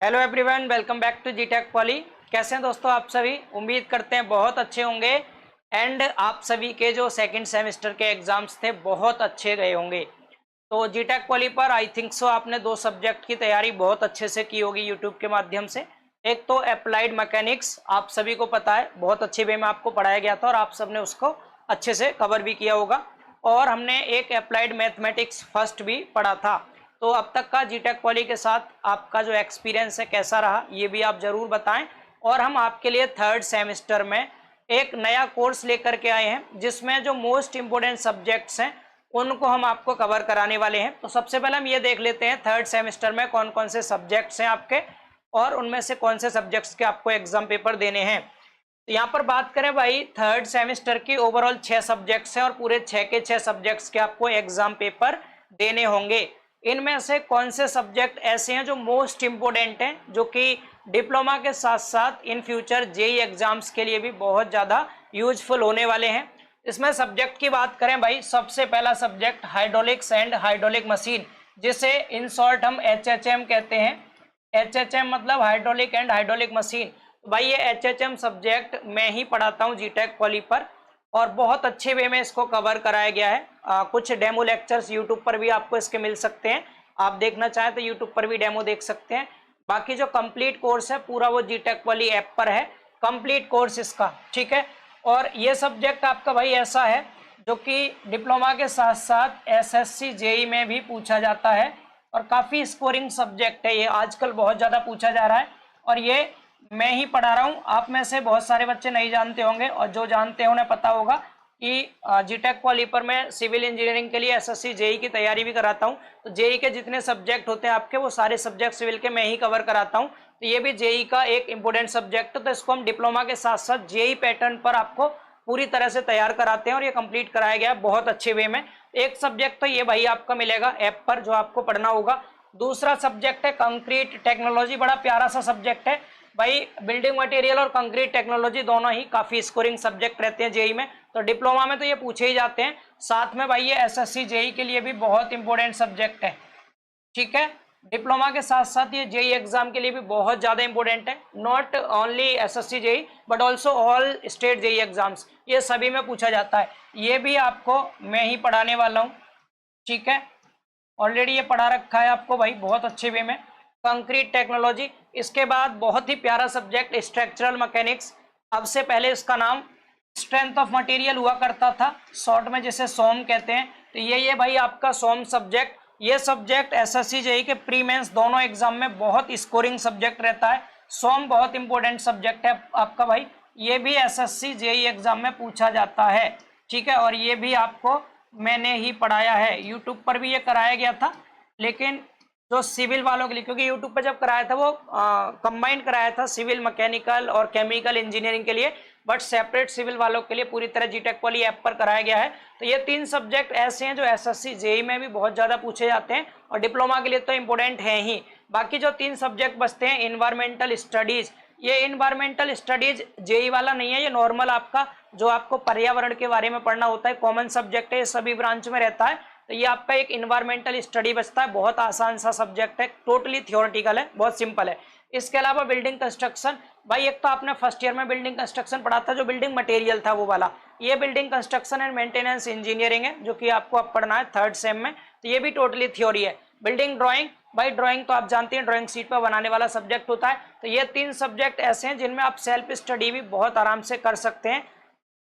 Hello everyone, welcome back to जीटेक Poly. कैसे हैं दोस्तों आप सभी? उम्मीद करते हैं बहुत अच्छे होंगे। एंड आप सभी के जो सेकंड सेमेस्टर के एग्जाम्स थे बहुत अच्छे गए होंगे। तो जीटेक पॉली पर आई थिंक सो आपने दो सब्जेक्ट की तैयारी बहुत अच्छे से की होगी यूट्यूब के माध्यम से। एक तो अप्लाइड मैकेनिक्स, आप सभी को पता है बहुत अच्छे वे में आपको पढ़ाया गया था और आप सबने उसको अच्छे से कवर भी किया होगा। और हमने एक अप्लाइड मैथमेटिक्स फर्स्ट भी पढ़ा था। तो अब तक का जीटेक पॉली के साथ आपका जो एक्सपीरियंस है कैसा रहा ये भी आप जरूर बताएं। और हम आपके लिए थर्ड सेमेस्टर में एक नया कोर्स लेकर के आए हैं जिसमें जो मोस्ट इम्पोर्टेंट सब्जेक्ट्स हैं उनको हम आपको कवर कराने वाले हैं। तो सबसे पहले हम ये देख लेते हैं थर्ड सेमेस्टर में कौन कौन से सब्जेक्ट्स हैं आपके और उनमें से कौन से सब्जेक्ट्स के आपको एग्जाम पेपर देने हैं। तो यहाँ पर बात करें भाई, थर्ड सेमेस्टर की ओवरऑल 6 सब्जेक्ट्स हैं और पूरे 6 के 6 सब्जेक्ट्स के आपको एग्जाम पेपर देने होंगे। इनमें से कौन से सब्जेक्ट ऐसे हैं जो मोस्ट इंपोर्टेंट हैं, जो कि डिप्लोमा के साथ साथ इन फ्यूचर जेई एग्जाम्स के लिए भी बहुत ज़्यादा यूजफुल होने वाले हैं। इसमें सब्जेक्ट की बात करें भाई, सबसे पहला subject hydraulics and hydraulic machine, जिसे इन शॉर्ट हम HHM कहते हैं। HHM मतलब हाइड्रोलिक एंड हाइड्रोलिक मशीन। भाई ये HHM सब्जेक्ट मैं ही पढ़ाता हूँ जीटेक पॉली पर और बहुत अच्छे वे में इसको कवर कराया गया है। कुछ डेमो लेक्चर्स यूट्यूब पर भी आपको इसके मिल सकते हैं, आप देखना चाहें तो यूट्यूब पर भी डेमो देख सकते हैं। बाकी जो कंप्लीट कोर्स है पूरा वो जीटेक पॉली ऐप पर है, कंप्लीट कोर्स इसका, ठीक है। और ये सब्जेक्ट आपका भाई ऐसा है जो कि डिप्लोमा के साथ साथ SSC जेई में भी पूछा जाता है और काफ़ी स्कोरिंग सब्जेक्ट है ये, आजकल बहुत ज़्यादा पूछा जा रहा है। और ये मैं ही पढ़ा रहा हूँ, आप में से बहुत सारे बच्चे नहीं जानते होंगे और जो जानते हैं उन्हें पता होगा कि जीटेक पॉली पर मैं सिविल इंजीनियरिंग के लिए SSC जेई की तैयारी भी कराता हूँ। तो जेई के जितने सब्जेक्ट होते हैं आपके वो सारे सब्जेक्ट सिविल के मैं ही कवर कराता हूँ। तो ये भी जेई का एक इंपॉर्टेंट सब्जेक्ट है, तो इसको हम डिप्लोमा के साथ साथ जेई पैटर्न पर आपको पूरी तरह से तैयार कराते हैं और ये कंप्लीट कराया गया है बहुत अच्छे वे में। एक सब्जेक्ट तो ये भाई आपका मिलेगा ऐप पर जो आपको पढ़ना होगा। दूसरा सब्जेक्ट है कंक्रीट टेक्नोलॉजी, बड़ा प्यारा सा सब्जेक्ट है भाई। बिल्डिंग मटेरियल और कंक्रीट टेक्नोलॉजी दोनों ही काफी स्कोरिंग सब्जेक्ट रहते हैं जेई में, तो डिप्लोमा में तो ये पूछे ही जाते हैं। साथ में भाई ये SSC जेई के लिए भी बहुत इंपॉर्टेंट सब्जेक्ट है, ठीक है। डिप्लोमा के साथ साथ ये जेई एग्जाम के लिए भी बहुत ज्यादा इंपॉर्टेंट है। Not only SSC JE but also all state JE exams, ये सभी में पूछा जाता है। ये भी आपको मैं ही पढ़ाने वाला हूँ, ठीक है। ऑलरेडी ये पढ़ा रखा है आपको भाई बहुत अच्छे वे में, कंक्रीट टेक्नोलॉजी। इसके बाद बहुत ही प्यारा सब्जेक्ट स्ट्रक्चरल मैकेनिक्स, अब से पहले इसका नाम स्ट्रेंथ ऑफ मटेरियल हुआ करता था, शॉर्ट में जिसे सोम कहते हैं। तो ये भाई आपका सोम सब्जेक्ट, ये सब्जेक्ट SSC जेई के प्री मेंस दोनों एग्जाम में बहुत स्कोरिंग सब्जेक्ट रहता है। सोम बहुत इंपॉर्टेंट सब्जेक्ट है आपका भाई, ये भी SSC जेई एग्जाम में पूछा जाता है, ठीक है। और ये भी आपको मैंने ही पढ़ाया है, यूट्यूब पर भी ये कराया गया था, लेकिन जो सिविल वालों के लिए, क्योंकि यूट्यूब पर जब कराया था वो कंबाइंड कराया था सिविल मैकेनिकल और केमिकल इंजीनियरिंग के लिए, बट सेपरेट सिविल वालों के लिए पूरी तरह जीटेक पॉली ऐप पर कराया गया है। तो ये 3 सब्जेक्ट ऐसे हैं जो SSC जेई में भी बहुत ज़्यादा पूछे जाते हैं और डिप्लोमा के लिए तो इंपॉर्टेंट है ही। बाकी जो 3 सब्जेक्ट बचते हैं, इन्वायरमेंटल स्टडीज़, ये इन्वायरमेंटल स्टडीज जेई वाला नहीं है, ये नॉर्मल आपका जो आपको पर्यावरण के बारे में पढ़ना होता है, कॉमन सब्जेक्ट है, ये सभी ब्रांच में रहता है। तो ये आपका एक इन्वायरमेंटल स्टडी बचता है, बहुत आसान सा सब्जेक्ट है, टोटली थियोरेटिकल है, बहुत सिंपल है। इसके अलावा बिल्डिंग कंस्ट्रक्शन, भाई एक तो आपने फर्स्ट ईयर में बिल्डिंग कंस्ट्रक्शन पढ़ा था जो बिल्डिंग मटेरियल था वो वाला, ये building construction and maintenance engineering है जो कि आपको अब पढ़ना है थर्ड सेम में, तो ये भी टोटली थ्योरी है। बिल्डिंग ड्राइंग, भाई ड्राइंग तो आप जानते हैं ड्राइंग शीट पर बनाने वाला सब्जेक्ट होता है। तो ये 3 सब्जेक्ट ऐसे हैं जिनमें आप सेल्फ स्टडी भी बहुत आराम से कर सकते हैं।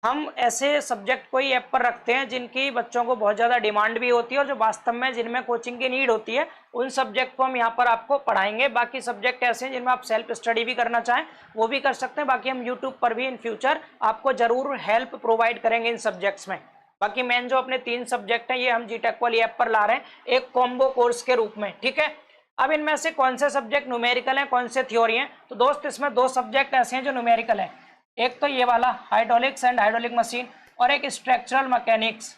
हम ऐसे सब्जेक्ट को ही ऐप पर रखते हैं जिनकी बच्चों को बहुत ज़्यादा डिमांड भी होती है और जो वास्तव में जिनमें कोचिंग की नीड होती है, उन सब्जेक्ट को हम यहाँ पर आपको पढ़ाएंगे। बाकी सब्जेक्ट ऐसे हैं जिनमें आप सेल्फ स्टडी भी करना चाहें वो भी कर सकते हैं। बाकी हम यूट्यूब पर भी इन फ्यूचर आपको ज़रूर हेल्प प्रोवाइड करेंगे इन सब्जेक्ट्स में। बाकी मेन जो अपने 3 सब्जेक्ट हैं ये हम जीटेक वाली ऐप पर ला रहे हैं एक कॉम्बो कोर्स के रूप में, ठीक है। अब इनमें से कौन से सब्जेक्ट न्यूमेरिकल हैं, कौन से थ्योरी हैं? तो दोस्त इसमें 2 सब्जेक्ट ऐसे हैं जो न्यूमेरिकल है, एक तो ये वाला हाइड्रोलिक्स एंड हाइड्रोलिक मशीन और एक स्ट्रक्चरल मैकेनिक्स,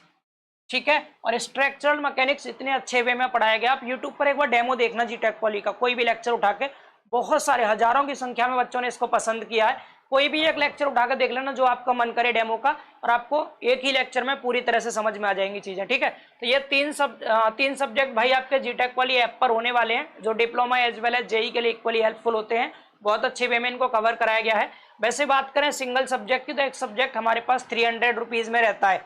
ठीक है। और स्ट्रक्चरल मैकेनिक्स इतने अच्छे वे में पढ़ाया गया, आप यूट्यूब पर एक बार डेमो देखना जीटेक पॉली का, कोई भी लेक्चर उठा के, बहुत सारे हजारों की संख्या में बच्चों ने इसको पसंद किया है। कोई भी एक लेक्चर उठाकर देख लेना जो आपका मन करे डेमो का, और आपको एक ही लेक्चर में पूरी तरह से समझ में आ जाएंगी चीजें, ठीक है। तो ये तीन सब्जेक्ट भाई आपके जीटेक वाली ऐप पर होने वाले हैं, जो diploma as well as JE के लिए इक्वली हेल्पफुल होते हैं। बहुत अच्छे वे में इनको कवर कराया गया है। वैसे बात करें सिंगल सब्जेक्ट की, तो एक सब्जेक्ट हमारे पास 300 रुपीज में रहता है,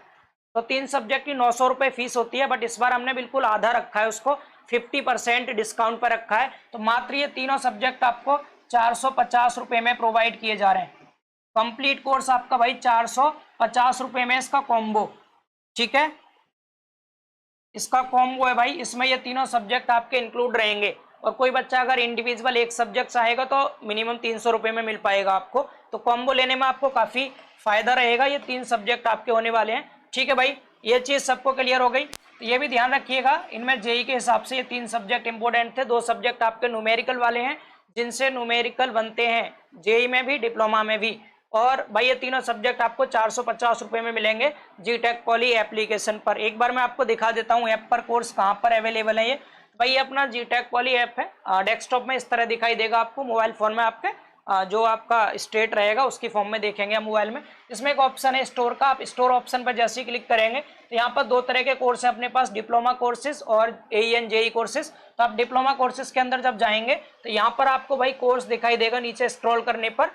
तो 3 सब्जेक्ट की 900 रुपये फीस होती है। बट इस बार हमने बिल्कुल आधा रखा है, उसको 50% डिस्काउंट पर रखा है। तो मात्र ये तीनों सब्जेक्ट आपको 450 रुपये में प्रोवाइड किए जा रहे हैं। कंप्लीट कोर्स आपका भाई 450 रुपये में इसका कॉम्बो, ठीक है, इसका कॉम्बो है भाई। इसमें ये तीनों सब्जेक्ट आपके इंक्लूड रहेंगे। और कोई बच्चा अगर इंडिविजुअल एक सब्जेक्ट चाहेगा तो मिनिमम 300 रुपये में मिल पाएगा आपको। तो कॉम्बो लेने में आपको काफी फायदा रहेगा। ये 3 सब्जेक्ट आपके होने वाले हैं, ठीक है भाई। ये चीज सबको क्लियर हो गई। तो ये भी ध्यान रखिएगा, इनमें जेई के हिसाब से ये 3 सब्जेक्ट इंपॉर्टेंट थे। 2 सब्जेक्ट आपके न्यूमेरिकल वाले हैं, जिनसे न्यूमेरिकल बनते हैं जेई में भी डिप्लोमा में भी। और भाई ये तीनों सब्जेक्ट आपको 450 रुपये में मिलेंगे जीटेक पॉली एप्लीकेशन पर। एक बार मैं आपको दिखा देता हूँ ऐप पर कोर्स कहाँ पर अवेलेबल है। ये भाई ये अपना जीटेक पॉली ऐप है, डेस्कटॉप में इस तरह दिखाई देगा आपको। मोबाइल फोन में आपके जो आपका स्टेट रहेगा उसकी फॉर्म में देखेंगे मोबाइल में। इसमें एक ऑप्शन है स्टोर का, आप स्टोर ऑप्शन पर जैसे ही क्लिक करेंगे तो यहाँ पर 2 तरह के कोर्स हैं अपने पास, डिप्लोमा कोर्सेज और AEN JEE कोर्सेज। तो आप डिप्लोमा कोर्सेज के अंदर जब जाएंगे तो यहाँ पर आपको भाई कोर्स दिखाई देगा, नीचे स्क्रॉल करने पर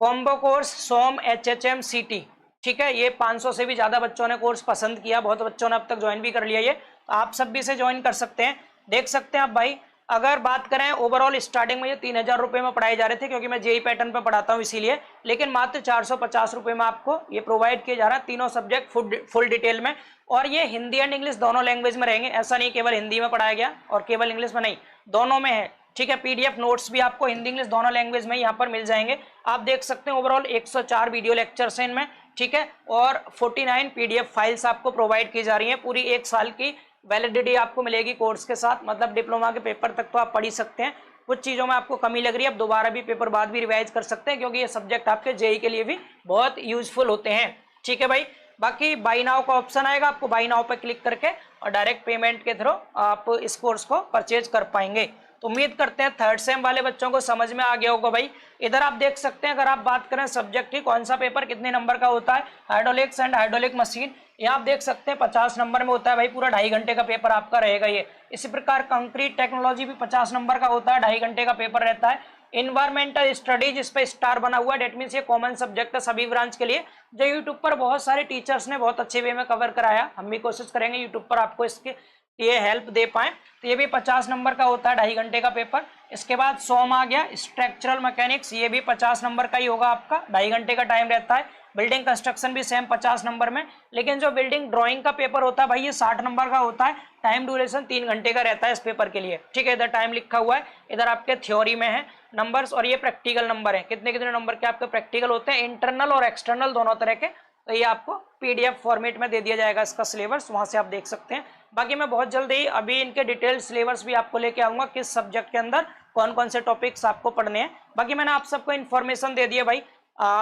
कॉम्बो कोर्स सोम HHM CT, ठीक है। ये 500 से भी ज्यादा बच्चों ने कोर्स पसंद किया, बहुत बच्चों ने अब तक ज्वाइन भी कर लिया ये। तो आप सब भी इसे ज्वाइन कर सकते हैं। देख सकते हैं आप भाई, अगर बात करें ओवरऑल स्टार्टिंग में ये 3000 रुपये में पढ़ाए जा रहे थे, क्योंकि मैं जेई पैटर्न पे पढ़ाता हूँ इसीलिए। लेकिन मात्र 450 रुपये में आपको ये प्रोवाइड किया जा रहा है, तीनों सब्जेक्ट फुल डिटेल में। और ये हिंदी एंड इंग्लिश दोनों लैंग्वेज में रहेंगे, ऐसा नहीं केवल हिंदी में पढ़ाया गया और केवल इंग्लिश में नहीं, दोनों में है, ठीक है। PDF नोट्स भी आपको हिंदी इंग्लिश दोनों लैंग्वेज में यहाँ पर मिल जाएंगे। आप देख सकते हैं ओवरऑल 104 वीडियो लेक्चर्स हैं इनमें, ठीक है। और 49 PDF फाइल्स आपको प्रोवाइड की जा रही हैं। पूरी 1 साल की वैलिडिटी आपको मिलेगी कोर्स के साथ, मतलब डिप्लोमा के पेपर तक तो आप पढ़ ही सकते हैं। कुछ चीज़ों में आपको कमी लग रही है, आप दोबारा भी पेपर बाद भी रिवाइज कर सकते हैं, क्योंकि ये सब्जेक्ट आपके जेई के लिए भी बहुत यूजफुल होते हैं, ठीक है भाई। बाकी बाई नाउ का ऑप्शन आएगा, आपको बाई नाउ पर क्लिक करके और डायरेक्ट पेमेंट के थ्रू आप इस कोर्स को परचेज कर पाएंगे। तो उम्मीद करते हैं 3rd सेम वाले बच्चों को समझ में आ गया होगा भाई। इधर आप देख सकते हैं, अगर आप बात करें सब्जेक्ट की कौन सा पेपर कितने नंबर का होता है, हाइड्रोलिक्स एंड हाइड्रोलिक मशीन, यहाँ आप देख सकते हैं 50 नंबर में होता है भाई, पूरा 2.5 घंटे का पेपर आपका रहेगा ये। इसी प्रकार कंक्रीट टेक्नोलॉजी भी 50 नंबर का होता है, 2.5 घंटे का पेपर रहता है। इन्वायरमेंटल स्टडीज, इस पे स्टार बना हुआ है, डेट मीन्स ये कॉमन सब्जेक्ट है सभी ब्रांच के लिए, जो यूट्यूब पर बहुत सारे टीचर्स ने बहुत अच्छे वे में कवर कराया। हम भी कोशिश करेंगे यूट्यूब पर आपको इसके ये हेल्प दे पाए। तो ये भी 50 नंबर का होता है, 2.5 घंटे का पेपर। इसके बाद सोम आ गया, स्ट्रक्चरल मैकेनिक्स, ये भी 50 नंबर का ही होगा आपका, 2.5 घंटे का टाइम रहता है। बिल्डिंग कंस्ट्रक्शन भी सेम 50 नंबर में, लेकिन जो बिल्डिंग ड्राइंग का पेपर होता है भाई ये 60 नंबर का होता है। टाइम ड्यूरेशन 3 घंटे का रहता है इस पेपर के लिए, ठीक है। इधर टाइम लिखा हुआ है, इधर आपके थ्योरी में है नंबर्स, और ये प्रैक्टिकल नंबर है, कितने कितने नंबर के आपके प्रैक्टिकल होते हैं, इंटरनल और एक्सटर्नल दोनों तरह के। तो ये आपको PDF फॉर्मेट में दे दिया जाएगा इसका सिलेबस, वहां से आप देख सकते हैं। बाकी मैं बहुत जल्दी अभी इनके डिटेल सिलेबस भी आपको लेके आऊंगा, किस सब्जेक्ट के अंदर कौन कौन से टॉपिक्स आपको पढ़ने हैं। बाकी मैंने आप सबको इन्फॉर्मेशन दे दी है भाई,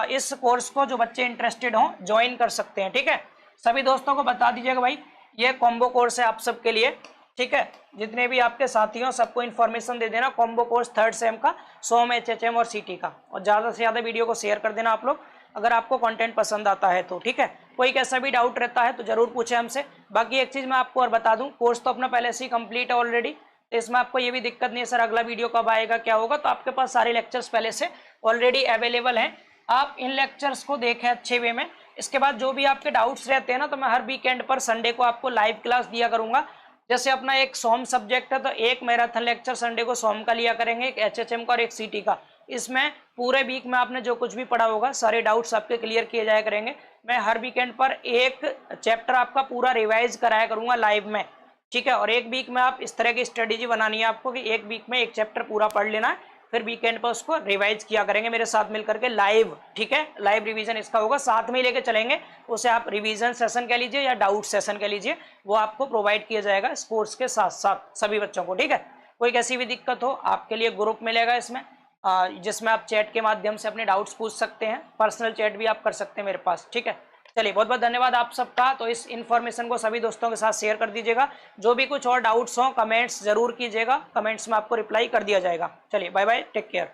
इस कोर्स को जो बच्चे इंटरेस्टेड हों ज्वाइन कर सकते हैं, ठीक है। सभी दोस्तों को बता दीजिएगा भाई, ये कॉम्बो कोर्स है आप सबके लिए, ठीक है। जितने भी आपके साथी हो सबको इन्फॉर्मेशन दे देना, कॉम्बो कोर्स 3rd सेम का, सोम HHM और CT का। और ज़्यादा से ज़्यादा वीडियो को शेयर कर देना आप लोग, अगर आपको कंटेंट पसंद आता है तो, ठीक है। कोई कैसा भी डाउट रहता है तो जरूर पूछे हमसे। बाकी एक चीज़ मैं आपको और बता दूं, कोर्स तो अपना पहले से ही कंप्लीट है ऑलरेडी, तो इसमें आपको ये भी दिक्कत नहीं है सर अगला वीडियो कब आएगा क्या होगा, तो आपके पास सारे लेक्चर्स पहले से ऑलरेडी अवेलेबल हैं। आप इन लेक्चर्स को देखें अच्छे वे में। इसके बाद जो भी आपके डाउट्स रहते हैं ना, तो मैं हर वीकेंड पर संडे को आपको लाइव क्लास दिया करूंगा। जैसे अपना एक सोम सब्जेक्ट है तो एक मैराथन लेक्चर संडे को सोम का लिया करेंगे, एक HHM का और एक CT का। इसमें पूरे वीक में आपने जो कुछ भी पढ़ा होगा सारे डाउट्स आपके क्लियर किए जाया करेंगे। मैं हर वीकेंड पर एक चैप्टर आपका पूरा रिवाइज कराया करूंगा लाइव में, ठीक है। और एक वीक में आप इस तरह की स्ट्रेटेजी बनानी है आपको कि एक वीक में एक चैप्टर पूरा पढ़ लेना है, फिर वीकेंड पर उसको रिवाइज किया करेंगे मेरे साथ मिलकर के लाइव, ठीक है। लाइव रिवीजन इसका होगा, साथ में ही लेके चलेंगे, उसे आप रिवीजन सेशन कह लीजिए या डाउट सेशन कह लीजिए, वो आपको प्रोवाइड किया जाएगा इस कोर्स के साथ साथ सभी बच्चों को, ठीक है। कोई कैसी भी दिक्कत हो आपके लिए ग्रुप मिलेगा इसमें, जिसमें आप चैट के माध्यम से अपने डाउट्स पूछ सकते हैं, पर्सनल चैट भी आप कर सकते हैं मेरे पास, ठीक है। चलिए बहुत बहुत धन्यवाद आप सबका। तो इस इन्फॉर्मेशन को सभी दोस्तों के साथ शेयर कर दीजिएगा। जो भी कुछ और डाउट्स हो कमेंट्स जरूर कीजिएगा, कमेंट्स में आपको रिप्लाई कर दिया जाएगा। चलिए बाय बाय, टेक केयर।